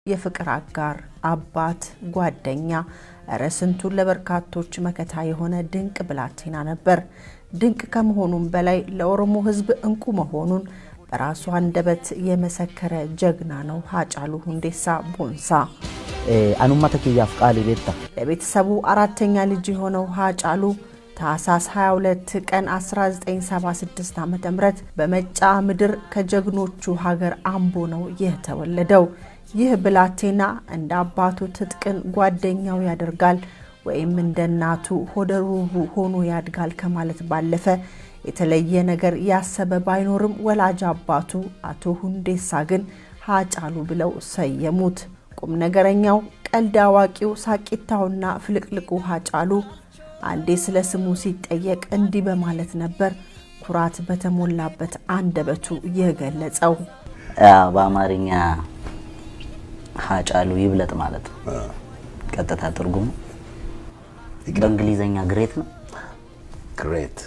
የፍቅር አጋር አባት ጓደኛ ረስንቱን ለበርካቶች መከታ የሆነ ድንቅ ብላቴና ነበር ድንቅ ከመሆኑም በላይ ለኦሮሞ ህዝብ እንቁ መሆኑን በራሱ አንደበት የመሰከረ ጀግና ነው ሃጫሉ ሁንዴሳ ቦንሳ አኑማተ ከያፍ ቃል ቤታ ለቤተሰቡ አራተኛ ልጅ የሆነው ሃጫሉ ታሳስ 22 ቀን 1976 ዓ.ም በመጫ ምድር ከጀግኖቹ ሀገር አምቦ ነው የተወለደው ይህ ብላቴና እንደ አባቱ ትጥቅን ጓደኛው ያደርጋል ወይም እንደናቱ ሆደሩቡ ሆኖ ያድጋል ከማለት ባለፈ የተለየ ነገር ያሰበ ባይኖርም ወላጅ አባቱ አቶ ሁንዴሳ ግን ሃጫሉ ብለው ሰየሙት ቁም ነገረኛው ቀልድ አዋቂው ሳቂታውና ፍልቅልቁ ሃጫሉ አንዴ ስለ ስሙ ሲጠየቅ እንዲህ በማለት ነበር ኩራት በተሞላበት አንደበቱ የገለጸው በአማርኛ ሃጫሉ ይብለጥ ማለት ቀጥታ ትርጉሙ በእንግሊዘኛ ግሬት ነው ግሬት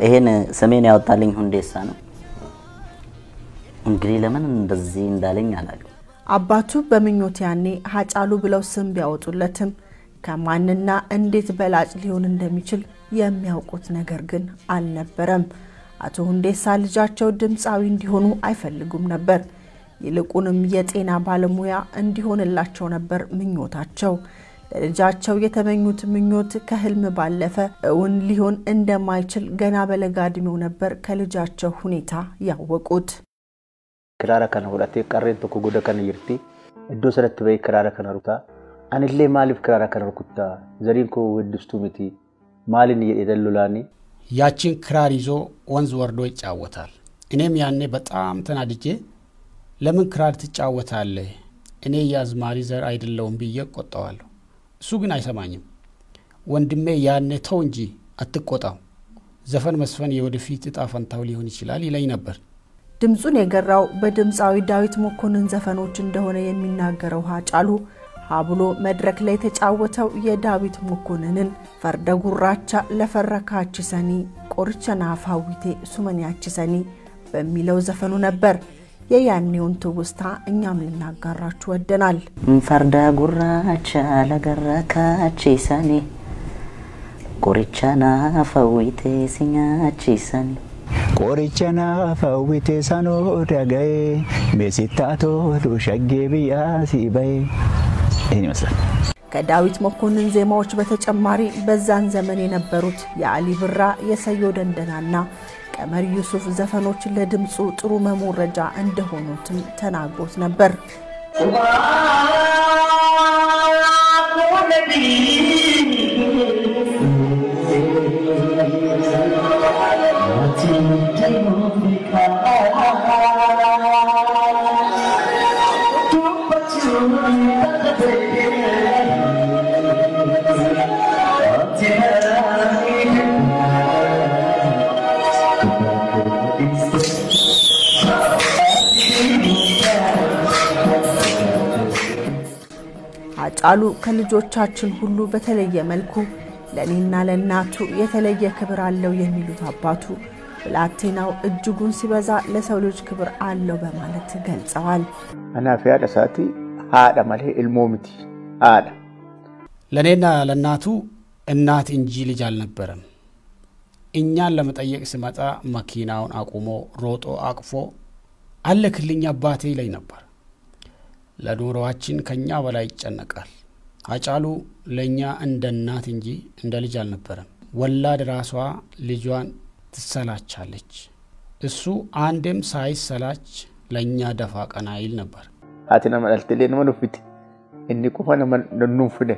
ይሄን ሰሜን ያወጣልኝ ሁንዴሳ ነው እንግዲህ ለምን እንደዚህ እንዳለኝ አላውቅም አባቱ በመኞት ያኔ ሃጫሉ ብለው ስም ቢያወጡለትም ከማንና እንዴት በላጭ ሊሆን እንደሚችል የሚያውቁት ነገር ግን አልነበረም አቶ ሁንዴሳ ልጃቸው ድምጻዊ እንዲሆኑ አይፈልጉም ነበር ይልቁንም የጤና ባለሙያ እንዲሆንላቸው ነበር ምኞታቸው ለልጃቸው የተመኙት ምኞት ከህልም ባለፈ እውን ሊሆን እንደማይችል ገና በለጋድሜው ነበር ከልጃቸው ሁኔታ ያወቁት ክራራ ከነ ሁለቴ ቀረን ተኮ ጎደ ከነ ይርቲ እዶ ሰረት በይ ክራራ ከነ ሩታ አንሌ ማልፍ ክራራ ከነ ሩታ ዘሪንኮ ወድስቱ ሚቲ ማልን የደሉላኒ ያቺን ክራር ይዞ ወንዝ ወርዶ ይጫወታል እኔም ያኔ በጣም ተናድጄ ለምን ክራር ትጫወታለህ እኔ ያዝማሪ ዘር አይደለም ብዬ ቆጣዋለሁ እሱ ግን አይሰማኝም ወንድሜ ያኔ ተው እንጂ አትቆጣው ዘፈን መስፈን የወደፊት ጣፈንታው ሊሆን ይችላል ይለኝ ነበር ድምጹን የገራው በድምጻዊ ዳዊት መኮንን ዘፈኖች እንደሆነ የሚናገረው ሃጫሉ ሀብሎ መድረክ ላይ ተጫወተው የዳዊት መኮንንን ፈርደ ጉራቻ ለፈረካች ሰኒ ቆርቸና ፋዊቴ ሱመኒያች ሰኒ በሚለው ዘፈኑ ነበር የያኔውን ትውስታ እኛም ልናጋራችሁ ወደናል ፈርደ ጉራቻ ለገረካች ሰኒ ቆርቸና ፋዊቴ ሲኛች ሰኒ ቆርቸና ፋዊቴ ሳኖ ደጋዬ በሲታቶ ዱሸጌ ቢያሲበይ ይሄን ይመስላል ከዳዊት መኮንን ዜማዎች በተጨማሪ በዛን ዘመን የነበሩት የአሊ ብራ የሰዮ ደንደናና ቀመር ዩሱፍ ዘፈኖች ለድምጹ ጥሩ መሞረጃ እንደሆኑትም ተናግሮት ነበር ሃጫሉ ከልጆቻችን ሁሉ በተለየ መልኩ ለኔና ለናቱ የተለየ ክብር አለው የሚሉት አባቱ ብላቴናው እጅጉን ሲበዛ ለሰው ልጅ ክብር አለው በማለት ገልጸዋል አና ፈያደ ሳቲ ሃዳ ማለ ኢልሞምቲ ሃዳ ለኔና ለናቱ እናት እንጂ ልጅ አልነበረም እኛን ለመጠየቅ ሲመጣ መኪናውን አቁሞ ሮጦ አቅፎ አለክልኝ አባቴ ይለኝ ነበር ለዶሮዋችን ከኛ በላይ ይጨነቃል ሃጫሉ ለኛ እንደ እናት እንጂ እንደ ልጅ አልነበረም ወላድ ራሷ ልጇን ትሰላቻለች እሱ አንድም ሳይሰላች ለኛ ደፋ ቀና ይል ነበር አቲና ማልተሌ ነው ፍቲ እንዲ ቆፋና ነኑን ፍደ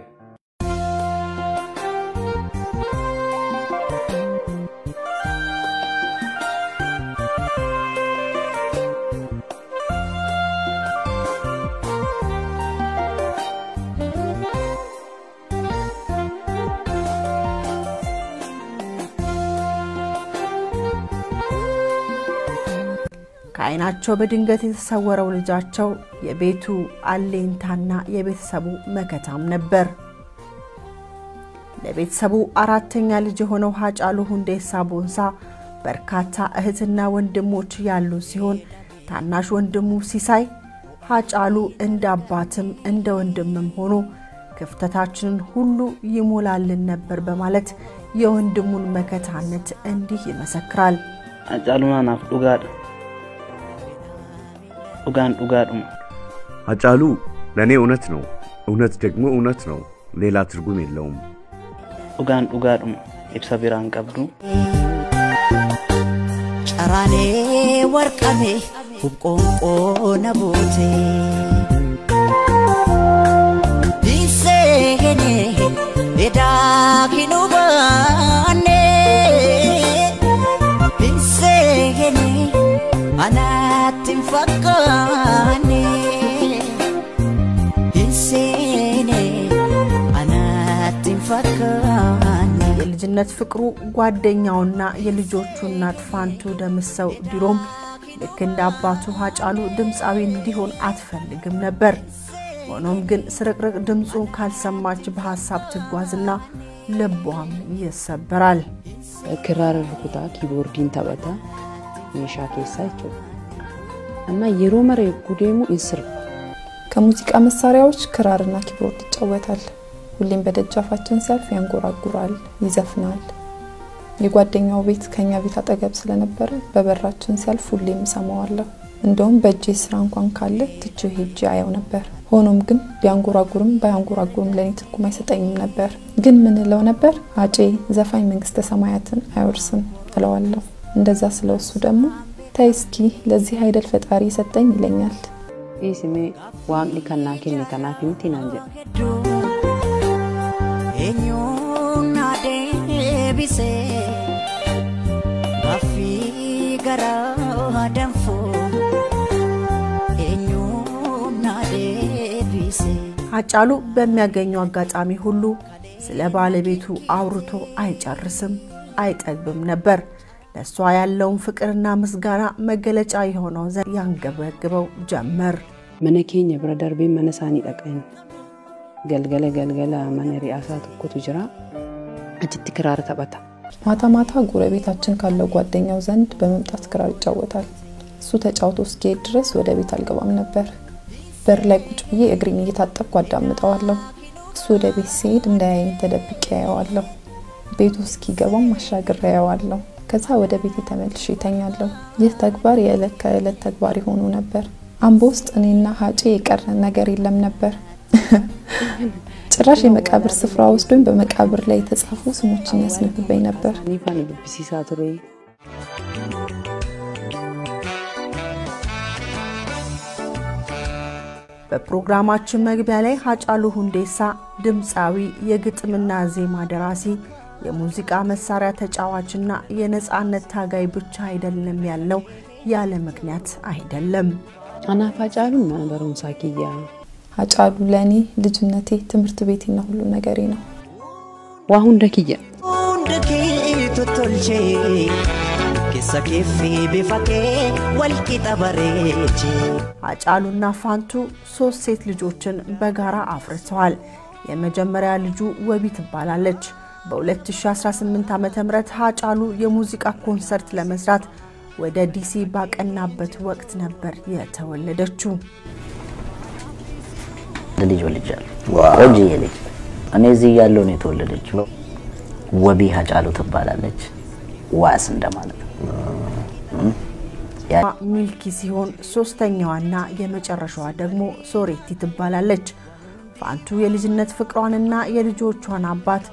ከአይናቸው በድንገት የተሰወረው ልጃቸው የቤቱ አሌንታና የቤተሰቡ መከታም ነበር ለቤተሰቡ አራተኛ ልጅ የሆነው ሃጫሉ ሁንዴሳ ቦንሳ በርካታ እህትና ወንድሞች ያሉ ሲሆን ታናሽ ወንድሙ ሲሳይ ሃጫሉ እንደ አባትም እንደ ወንድምም ሆኖ ክፍተታችንን ሁሉ ይሞላልን ነበር በማለት የወንድሙን መከታነት እንዲህ ይመሰክራል። ሃጫሉና ናፍ ዱጋድ ዱጋዱም ሃጫሉ ለኔ እውነት ነው እውነት ደግሞ እውነት ነው ሌላ ትርጉም የለውም ዱጋዱም ኢብሳ ቢራን ቀብዱ ጨራኔ ወርቀሜ ሁቆንቆ ነቦቴ ዲሴኔ ዳኪኑ ባኔ ዲሴኔ አናትን ፈቃኔ ዲሴኔ አናትን ፈቃኔ የልጅነት ፍቅሩ ጓደኛውና የልጆቹ እናት ፋንቱ ደምሰው ዲሮም ልክ እንደ አባቱ ሃጫሉ ድምጻዊ እንዲሆን አትፈልግም ነበር። ሆኖም ግን ስርቅርቅ ድምጹን ካልሰማች በሐሳብ ትጓዝና ልቧም ይሰበራል። ክራር ሩኩታ ኪቦርዲን ተበታ የሻኬሳ ይችላል እና የሮመሬ ጉዴሙ እንስር ከሙዚቃ መሳሪያዎች ክራርና ኪቦርድ ይጫወታል። ሁሌም በደጃፋችን ሲያልፍ ያንጎራጉራል፣ ይዘፍናል። የጓደኛው ቤት ከኛ ቤት አጠገብ ስለነበረ በበራችን ሲያልፍ ሁሌም ሰማዋለሁ። እንደውም በእጄ ስራ እንኳን ካለ ትቼ ሄጄ አየው ነበር። ሆኖም ግን ቢያንጎራጉርም ባያንጎራጉርም ለኔ ትርጉም አይሰጠኝም ነበር። ግን ምን እለው ነበር? አጬ ዘፋኝ መንግስተ ሰማያትን አይወርስም እለዋለሁ። እንደዛ ስለውሱ ደግሞ ተይ እስኪ ለዚህ አይደል ፈጣሪ ሰጠኝ ይለኛል። ኢስሜ ዋምሊ ከናኪኒ ከናፊንቲ ናንጀ ኤኞና ደቢሴ ጋፊ ገራ ደንፎ ኤኞና ደቢሴ ሃጫሉ በሚያገኘው አጋጣሚ ሁሉ ስለ ባለቤቱ አውርቶ አይጨርስም አይጠግብም ነበር። ለሷ ያለውን ፍቅርና ምስጋና መገለጫ የሆነው ዘንድ ያንገበግበው ጀመር። መነኬኝ ብረደርቤ መነሳኒ ጠቀኝ ገልገለ ማነሪ አሳት ኮቱ ጅራ እጅት ክራር ተበታ ማታ ማታ ጎረቤታችን ካለው ጓደኛው ዘንድ በመምጣት ክራር ይጫወታል። እሱ ተጫውቶ እስኪሄድ ድረስ ወደ ቤት አልገባም ነበር። በር ላይ ቁጭ ብዬ እግሬን እየታጠብኩ አዳምጠዋለሁ። እሱ ወደ ቤት ሲሄድ እንዳያየኝ ተደብቄ ያየዋለሁ። ቤቱ እስኪገባም አሻግሬ ያየዋለሁ። ከዛ ወደ ቤት ተመልሼ እተኛለሁ። ይህ ተግባር የዕለት ከዕለት ተግባር ሆኖ ነበር። አምቦ ውስጥ እኔና ሃጬ የቀረ ነገር የለም ነበር። ጭራሽ የመቃብር ስፍራ ወስዶኝ በመቃብር ላይ የተጻፉ ስሞችን ያስነብበኝ ነበር። ኒፋን ቢሲሳ ቱሬ በፕሮግራማችን መግቢያ ላይ ሃጫሉ ሁንዴሳ ድምጻዊ፣ የግጥምና ዜማ ደራሲ፣ የሙዚቃ መሳሪያ ተጫዋችና የነጻነት ታጋይ ብቻ አይደለም ያለው ያለ ምክንያት አይደለም። አናፋ ሃጫሉ ማንበሩን ሳኪያ ሃጫሉ ለኔ ልጅነቴ ትምህርት ቤቴና ሁሉ ነገሬ ነው። ዋሁን ደኪያ ቶቶልቼ ከሰከፊ በፋቴ ወልቂ ተበረቼ ሃጫሉና ፋንቱ 3 ሴት ልጆችን በጋራ አፍርተዋል። የመጀመሪያ ልጁ ወቢ ትባላለች። በ2018 ዓመተ ምህረት ሃጫሉ የሙዚቃ ኮንሰርት ለመስራት ወደ ዲሲ ባቀናበት ወቅት ነበር የተወለደችው። ልጅ ወልጃለሁ። ቆንጆ ልጅ እኔ እዚህ ያለው ነው የተወለደችው። ወቢ ሃጫሉ ትባላለች። ዋስ እንደማለት ነው። ሚልኪ ሲሆን ሶስተኛዋና የመጨረሻዋ ደግሞ ሶሬቲ ትባላለች። ፋንቱ የልጅነት ፍቅሯንና የልጆቿን አባት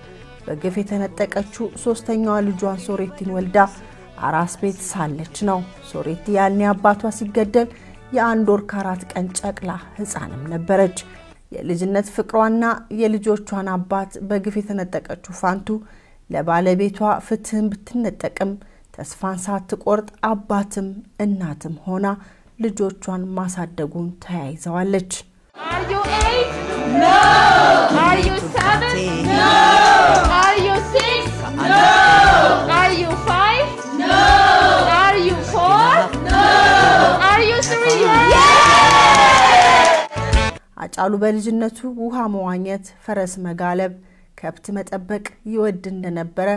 በግፍ የተነጠቀችው ሶስተኛዋ ልጇን ሶሬቲን ወልዳ አራስ ቤት ሳለች ነው። ሶሬቲ ያኔ አባቷ ሲገደል የ1 ወር ከ4 ቀን ጨቅላ ህፃንም ነበረች። የልጅነት ፍቅሯና የልጆቿን አባት በግፍ የተነጠቀችው ፋንቱ ለባለቤቷ ፍትህን ብትነጠቅም ተስፋን ሳትቆርጥ አባትም እናትም ሆና ልጆቿን ማሳደጉን ተያይዘዋለች። Are you 8? No. Are you 7? No. Are you 6? No. Are you 5? No. Are you 4? No. Are you 3? ሃጫሉ በልጅነቱ ውሃ መዋኘት፣ ፈረስ መጋለብ፣ ከብት መጠበቅ ይወድ እንደነበረ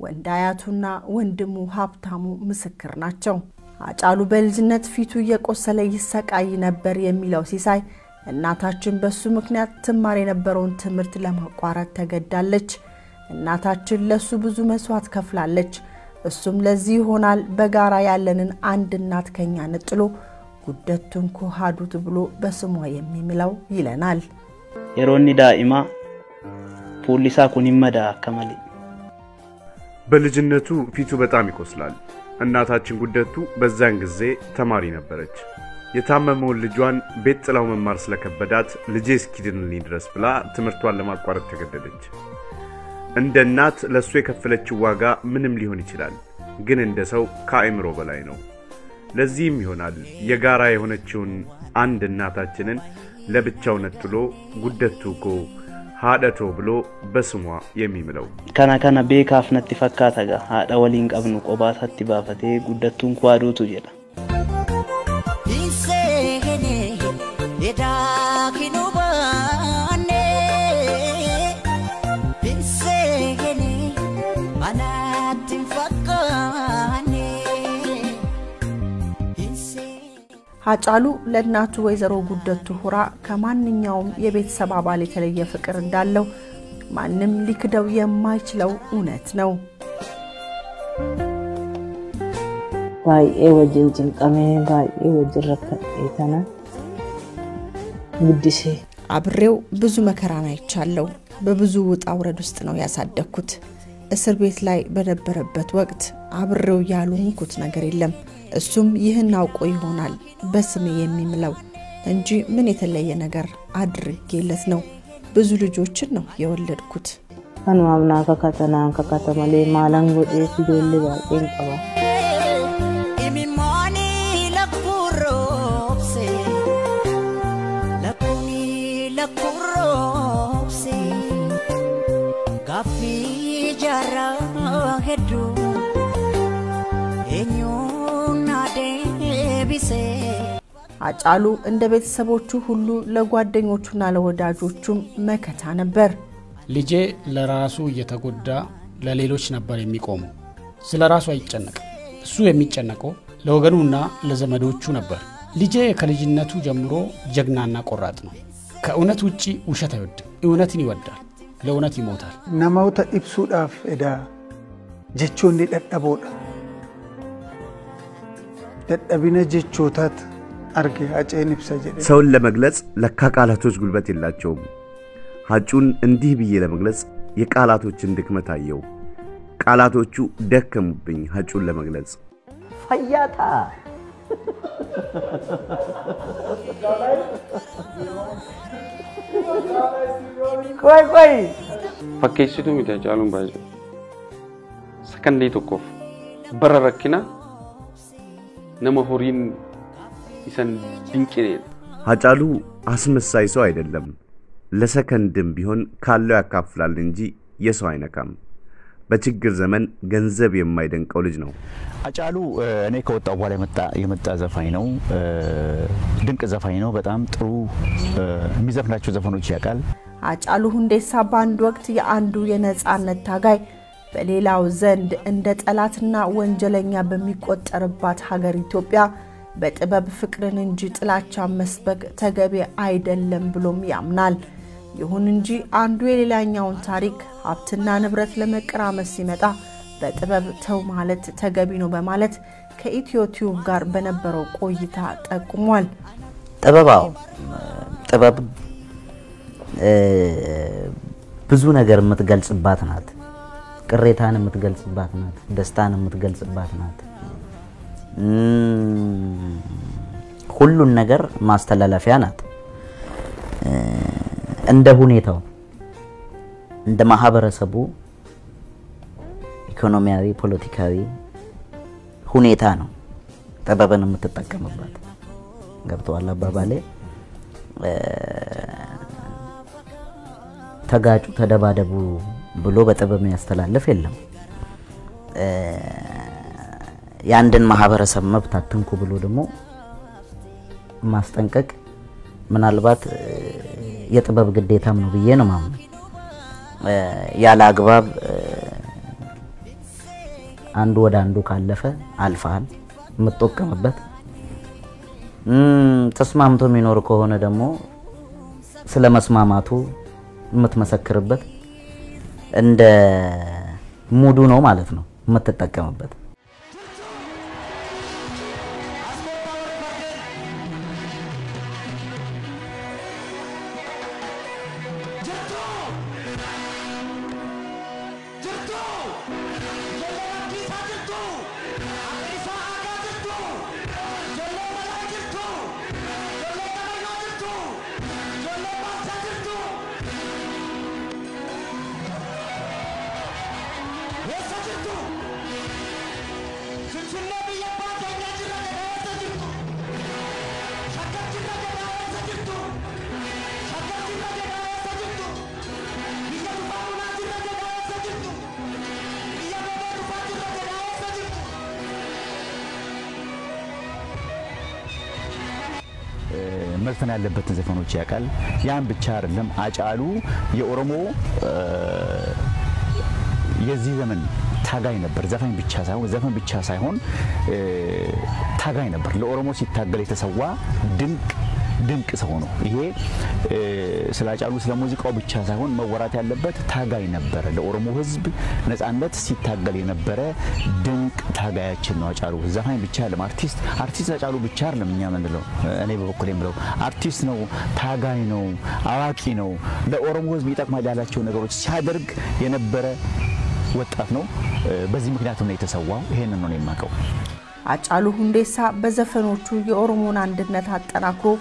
ወንዳያቱና ወንድሙ ሀብታሙ ምስክር ናቸው። አጫሉ በልጅነት ፊቱ እየቆሰለ ይሰቃይ ነበር የሚለው ሲሳይ እናታችን በሱ ምክንያት ትማር የነበረውን ትምህርት ለማቋረጥ ተገዳለች። እናታችን ለሱ ብዙ መስዋዕት ከፍላለች። እሱም ለዚህ ይሆናል በጋራ ያለንን አንድ እናት ከኛ ነጥሎ ጉደቱን ኮሃዱት ብሎ በስሟ የሚምለው ይለናል። የሮኒ ዳኢማ ፖሊሳ ኩኒመዳ ከመሊ በልጅነቱ ፊቱ በጣም ይቆስላል። እናታችን ጉደቱ በዛን ጊዜ ተማሪ ነበረች። የታመመውን ልጇን ቤት ጥላው መማር ስለከበዳት ልጄ እስኪድንልኝ ድረስ ብላ ትምህርቷን ለማቋረጥ ተገደደች። እንደ እናት ለሱ የከፈለችው ዋጋ ምንም ሊሆን ይችላል፣ ግን እንደ ሰው ከአእምሮ በላይ ነው። ለዚህም ይሆናል የጋራ የሆነችውን አንድ እናታችንን ለብቻው ነጥሎ ጉደቱኮ ሃዳቶ ብሎ በስሟ የሚምለው ከና ቤካፍነት ተፈካታጋ ሃዳ ወሊን ቀብኑ ቆባታቲ ባፈቴ ጉደቱን ኳዱቱ ይላ ኢንሴኔ የዳኪኑ ባኔ ኢንሴኔ አናትን ፈካኔ አጫሉ ለእናቱ ወይዘሮ ጉደቱ ሁራ ከማንኛውም የቤተሰብ አባል የተለየ ፍቅር እንዳለው ማንም ሊክደው የማይችለው እውነት ነው። ባዬ ወጅን ጭንቀሜ ባዬ ወጅን ረከቴተና ጉዲሴ አብሬው ብዙ መከራን አይቻለው። በብዙ ውጣ ውረድ ውስጥ ነው ያሳደኩት። እስር ቤት ላይ በነበረበት ወቅት አብሬው ያሉንኩት ነገር የለም። እሱም ይህን አውቆ ይሆናል በስሜ የሚምለው እንጂ ምን የተለየ ነገር አድርጌለት ነው። ብዙ ልጆችን ነው የወለድኩት። አንማምና ከከተና ከከተማሌ ማላንጎዴ ፊዶል ባቄን ቀባ ኢሚማኒ ለኩሮብሴ ለኩኒ ለኩሮብሴ ጋፊ ጃራ ሄዱ አጫሉ እንደ ቤተሰቦቹ ሁሉ ለጓደኞቹና ለወዳጆቹም መከታ ነበር። ልጄ ለራሱ እየተጎዳ ለሌሎች ነበር የሚቆመው። ስለራሱ አይጨነቅም። እሱ የሚጨነቀው ለወገኑና ለዘመዶቹ ነበር። ልጄ ከልጅነቱ ጀምሮ ጀግናና ቆራጥ ነው። ከእውነት ውጪ ውሸት አይወድም። እውነትን ይወዳል። ለእውነት ይሞታል። ነማውታ ኢብሱዳፍ እዳ ጀቾን ደደቦዳ ደደቢነ ጀቾታት አርጌ አጨን ይብሰጀደ ሰውን ለመግለጽ ለካ ቃላቶች ጉልበት የላቸውም። ሀጩን እንዲህ ብዬ ለመግለጽ የቃላቶችን ድክመት አየው። ቃላቶቹ ደከሙብኝ ሀጩን ለመግለጽ። ፈያታ ቆይ fakkeessitu miti Hacaaluun baay'ee sakandii tokkoof bara rakkina nama horiin isan dinqineedha. ሀጫሉ አስመሳይ ሰው አይደለም። ለሰከንድም ቢሆን ካለው ያካፍላል እንጂ የሰው አይነካም። በችግር ዘመን ገንዘብ የማይደንቀው ልጅ ነው። ሀጫሉ እኔ ከወጣው በኋላ የመጣ ዘፋኝ ነው። ድንቅ ዘፋኝ ነው። በጣም ጥሩ የሚዘፍናቸው ዘፈኖች ያውቃል። ሀጫሉ ሁንዴሳ በአንድ ወቅት የአንዱ የነጻነት ታጋይ በሌላው ዘንድ እንደ ጠላትና ወንጀለኛ በሚቆጠርባት ሀገር ኢትዮጵያ በጥበብ ፍቅርን እንጂ ጥላቻ መስበክ ተገቢ አይደለም ብሎም ያምናል። ይሁን እንጂ አንዱ የሌላኛውን ታሪክ ሀብትና ንብረት ለመቀራመስ ሲመጣ በጥበብ ተው ማለት ተገቢ ነው በማለት ከኢትዮ ቲዩብ ጋር በነበረው ቆይታ ጠቁሟል። ጥበብ ብዙ ነገር የምትገልጽባት ናት። ቅሬታን የምትገልጽባት ናት። ደስታን የምትገልጽባት ናት። ሁሉን ነገር ማስተላለፊያ ናት። እንደ ሁኔታው እንደ ማህበረሰቡ ኢኮኖሚያዊ ፖለቲካዊ ሁኔታ ነው ጥበብን የምትጠቀምባት። ገብቷል አባባሌ? ተጋጩ ተደባደቡ ብሎ በጥበብ ያስተላልፍ የለም። ያንድን ማህበረሰብ መብት አትንኩ ብሎ ደግሞ ማስጠንቀቅ ምናልባት የጥበብ ግዴታም ነው ብዬ ነው ማምነው። ያለ አግባብ አንዱ ወደ አንዱ ካለፈ አልፋል የምትጠቀምበት ተስማምቶ የሚኖር ከሆነ ደግሞ ስለ መስማማቱ የምትመሰክርበት እንደ ሙዱ ነው ማለት ነው የምትጠቀምበት መዝፈን ያለበትን ዘፈኖች ያውቃል ያን ብቻ አይደለም አጫሉ የኦሮሞ የዚህ ዘመን ታጋይ ነበር ዘፈን ብቻ ሳይሆን ታጋይ ነበር ለኦሮሞ ሲታገል የተሰዋ ድንቅ ሰው ነው ይሄ ስላጫሉ ስለ ሙዚቃው ብቻ ሳይሆን መወራት ያለበት ታጋይ ነበር ለኦሮሞ ህዝብ ነፃነት ሲታገል የነበረ ድንቅ ታጋያችን ነው አጫሉ ዘፋኝ ብቻ አይደለም አርቲስት አጫሉ ብቻ አይደለም እኛ ምንለው እኔ በበኩሌ ምለው አርቲስት ነው ታጋይ ነው አዋቂ ነው ለኦሮሞ ህዝብ ይጠቅማል ያላቸው ነገሮች ሲያደርግ የነበረ ወጣት ነው በዚህ ምክንያት ነው የተሰዋው ይሄንን ነው የማቀው አጫሉ ሁንዴሳ በዘፈኖቹ የኦሮሞን አንድነት አጠናክሮ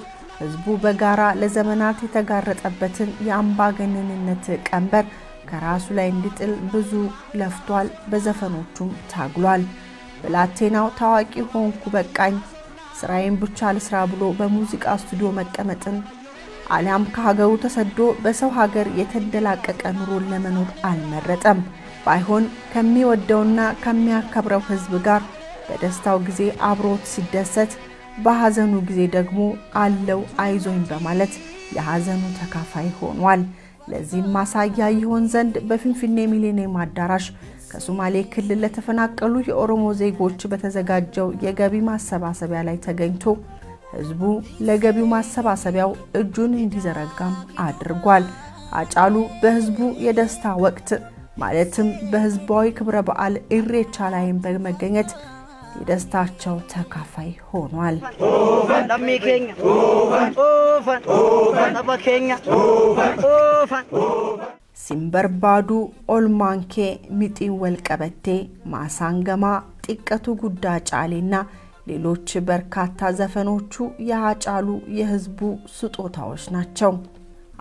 ህዝቡ በጋራ ለዘመናት የተጋረጠበትን የአምባገነንነት ቀንበር ከራሱ ላይ እንዲጥል ብዙ ለፍቷል በዘፈኖቹም ታግሏል በላቴናው ታዋቂ ሆንኩ በቃኝ ስራዬን ብቻ ልስራ ብሎ በሙዚቃ ስቱዲዮ መቀመጥን አሊያም ከሀገሩ ተሰዶ በሰው ሀገር የተደላቀቀ ኑሮ ለመኖር አልመረጠም ባይሆን ከሚወደውና ከሚያከብረው ህዝብ ጋር በደስታው ጊዜ አብሮት ሲደሰት በሐዘኑ ጊዜ ደግሞ አለው አይዞኝ በማለት የሐዘኑ ተካፋይ ሆኗል ለዚህ ማሳያ ይሆን ዘንድ በፊንፊኔ ሚሊኒየም አዳራሽ ከሶማሌ ክልል ለተፈናቀሉ የኦሮሞ ዜጎች በተዘጋጀው የገቢ ማሰባሰቢያ ላይ ተገኝቶ ህዝቡ ለገቢው ማሰባሰቢያው እጁን እንዲዘረጋም አድርጓል አጫሉ በህዝቡ የደስታ ወቅት ማለትም በህዝባዊ ክብረ በዓል ኢሬቻ ላይም በመገኘት የደስታቸው ተካፋይ ሆኗል ሲምበርባዱ ኦልማንኬ ሚጢን ወልቀበቴ ማሳንገማ ጢቀቱ ጉዳ ጫሌና ሌሎች በርካታ ዘፈኖቹ የአጫሉ የህዝቡ ስጦታዎች ናቸው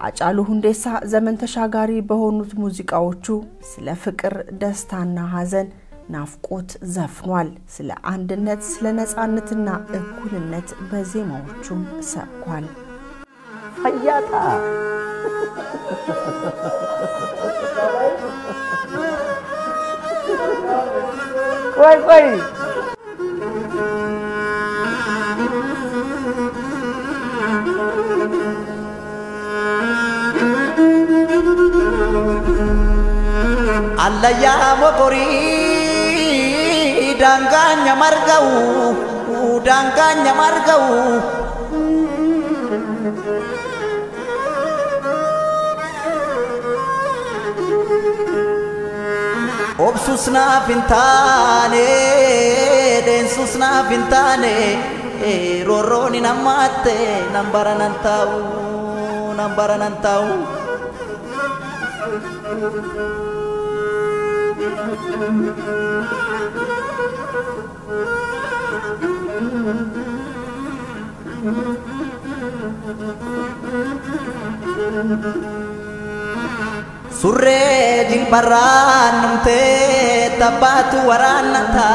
አጫሉ ሁንዴሳ ዘመን ተሻጋሪ በሆኑት ሙዚቃዎቹ ስለ ፍቅር ደስታና ሐዘን ናፍቆት ዘፍኗል ስለ አንድነት ስለ ነፃነትና እኩልነት በዜማዎቹም ሰብኳል ፈያታ ቆይ Allaya mokori danganya margau obsusna pintane densusna pintane roroni namate nambaran tau surre jilbaran numte tabatu waranata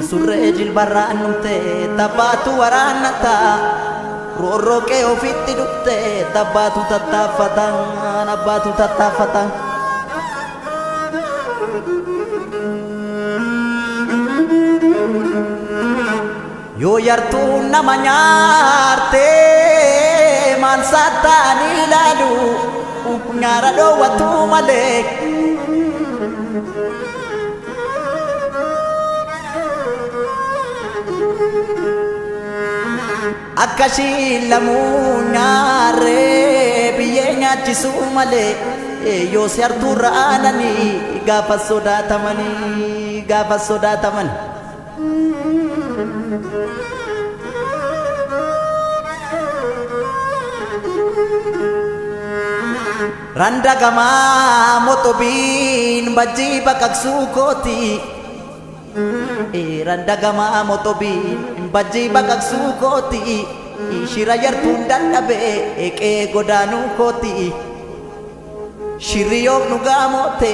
surre jilbaran numte tabatu waranata roroke ofitti dukte tabatu tatafatan yo yartu namanyarte mansatani lalu nyara do watu malek akkasii lamuu nyaarree biyyee nyaachisuu malee yoo si hartuurra aananii gaafa sodaataman. Randa gamaa motobiin bajjii baqaqsuu kooti. Randa gamaa motobiin bajjii baqaqsuu kooti. Shira yartuun dadhabee eqee godaanuu kooti. Shirri yoo nu gaamote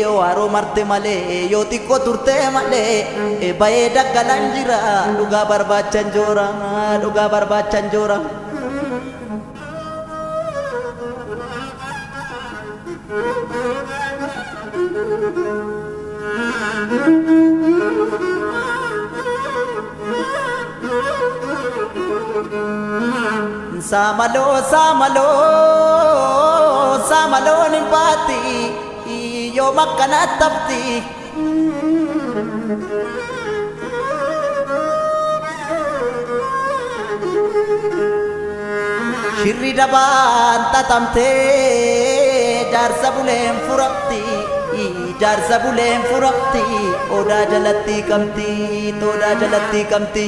yoo haroo marte malee yoo xiqqoo turte malee bayee daggalaan jira dhugaa barbaachan joora. Samaloo ni baati yoo makkana tabti. Shirri dabaan tatamtee jaarsa buleen furatti odaa jalatti kamti.